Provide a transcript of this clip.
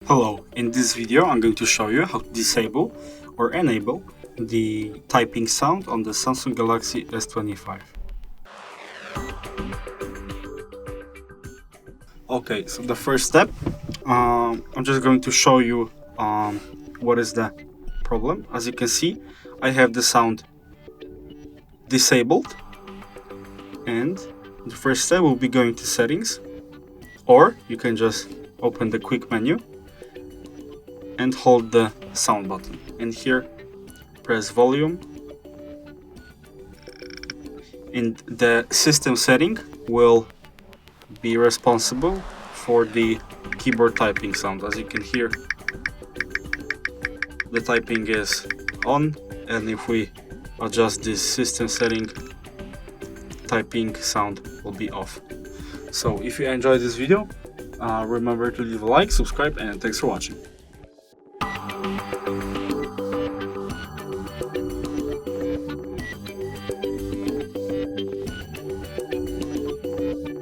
Hello, in this video I'm going to show you how to disable or enable the typing sound on the Samsung Galaxy S25. Okay, so the first step, I'm just going to show you what is the problem. As you can see, I have the sound disabled, and the first step will be going to settings, or you can just open the quick menu and hold the sound button, and here press volume, and the system setting will be responsible for the keyboard typing sound. As you can hear, the typing is on, and if we adjust this system setting, typing sound will be off. So if you enjoyed this video, remember to leave a like, subscribe, and thanks for watching.